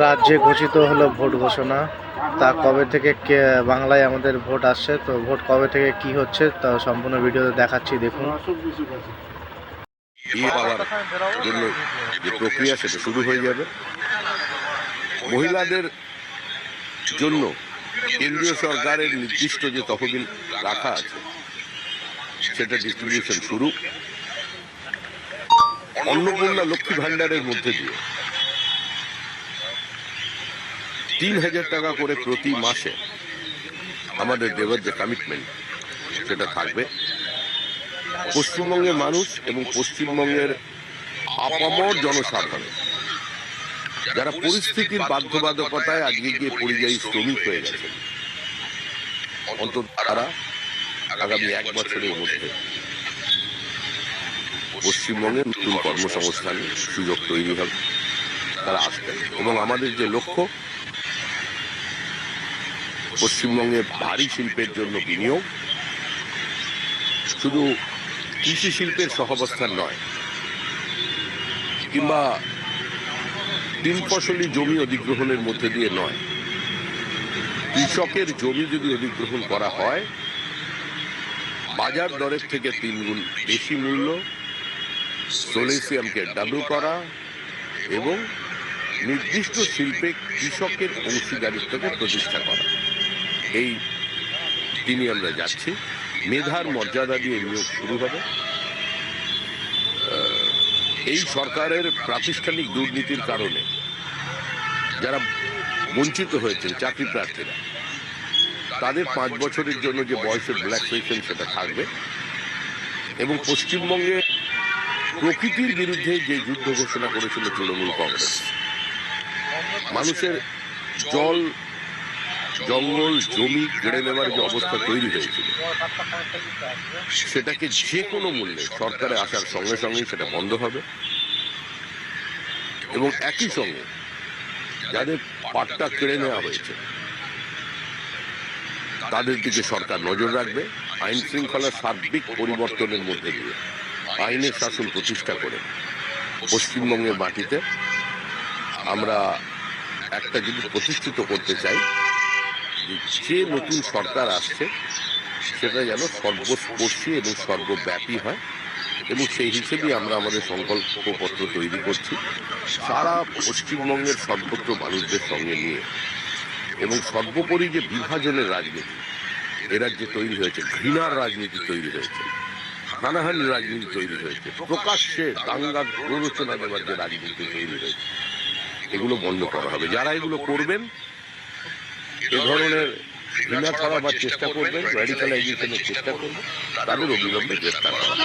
রাজ্যে ঘোষিত হলো ভোট ঘোষণা। তা কবে থেকে বাংলায় আমাদের ভোট আসছে, তো ভোট কবে থেকে কি হচ্ছে তা সম্পূর্ণ ভিডিওতে দেখাচ্ছি, দেখুন। বিয়ে পাওয়ার জন্য যে প্রক্রিয়া সেটা শুরু হয়ে যাবে। মহিলাদের জন্য কেন্দ্রীয় সরকারের নির্দিষ্ট যে তহবিল রাখা আছে সেটা ডিস্ট্রিবিউশন শুরু। অন্নপূর্ণা লক্ষ্মী ভান্ডারের মধ্যে দিয়ে ৩,০০০ টাকা করে প্রতি মাসে আমাদের দেওয়ার যে কমিটমেন্ট সেটা থাকবে। পশ্চিমবঙ্গের মানুষ এবং পশ্চিমবঙ্গের আপামর জনসাধারণ যারা পরিস্থিতির বাধ্যবাধকতায় আজকে গিয়ে পরিযায়ী শ্রমিক হয়ে গেছেন, অন্তত তারা আগামী ১ বছরের মধ্যে পশ্চিমবঙ্গে নতুন কর্মসংস্থানের সুযোগ তৈরি হবে, তারা আসবেন। এবং আমাদের যে লক্ষ্য, পশ্চিমবঙ্গে ভারী শিল্পের জন্য বিনিয়োগ, শুধু কৃষি শিল্পের সহাবস্থান নয়, কিংবা ৩ ফসলি জমি অধিগ্রহণের মধ্যে দিয়ে নয়, কৃষকের জমি যদি অধিগ্রহণ করা হয় বাজার দরের থেকে ৩ গুণ বেশি মূল্য, সোলেসিয়ামকে ডাবল করা এবং নির্দিষ্ট শিল্পে কৃষকের অংশীদারিত্বকে প্রতিষ্ঠা করা, এই তিনি আমরা যাচ্ছি। মেধার মর্যাদা দিয়ে নিয়োগ শুরু হবে। এই সরকারের প্রাতিষ্ঠানিক দুর্নীতির কারণে যারা বঞ্চিত হয়েছেন চাকরি প্রার্থীরা, তাদের ৫ বছরের জন্য যে বয়সের ব্ল্যাক পেনশন সেটা থাকবে। এবং পশ্চিমবঙ্গে প্রকৃতির বিরুদ্ধে যে যুদ্ধ ঘোষণা করেছিল তৃণমূল কংগ্রেস, মানুষের জল, জঙ্গল, জমি কেড়ে নেওয়ার যে অবস্থা তৈরি হয়েছিল, সেটাকে যে কোনো মূল্যে সরকারে আসার সঙ্গে সঙ্গেই সেটা বন্ধ হবে। এবং একই সঙ্গে যাদের পাট্টা কেড়ে নেওয়া হয়েছে তাদের দিকে সরকার নজর রাখবে। আইন শৃঙ্খলার সার্বিক পরিবর্তনের মধ্যে দিয়ে আইনের শাসন প্রতিষ্ঠা করে পশ্চিমবঙ্গের মাটিতে আমরা একটা জিনিস প্রতিষ্ঠিত করতে চাই, যে নতুন সরকার আসছে সেটা যেন সর্বস্পর্শী এবং সর্বব্যাপী হয়। এবং সেই হিসেবেই আমরা আমাদের সংকল্পপত্র তৈরি করছি, সারা পশ্চিমবঙ্গের সর্বত্র মানুষদের সঙ্গে নিয়ে। এবং সর্বোপরি যে বিভাজনের রাজনীতি এ রাজ্যে তৈরি হয়েছে, ঘৃণার রাজনীতি তৈরি হয়েছে, হানাহানির রাজনীতি তৈরি হয়েছে, প্রকাশ্যে দাঙ্গার প্ররোচনা দেওয়ার যে রাজনীতি তৈরি হয়েছে, এগুলো বন্ধ করা হবে। যারা এগুলো করবেন, এ ধরনের ঘৃণা ছড়াবার চেষ্টা করবেন, র্যাডিক্যালাইজেশনের চেষ্টা করবেন, তাদের অবিলম্বে গ্রেফতার করা হবে।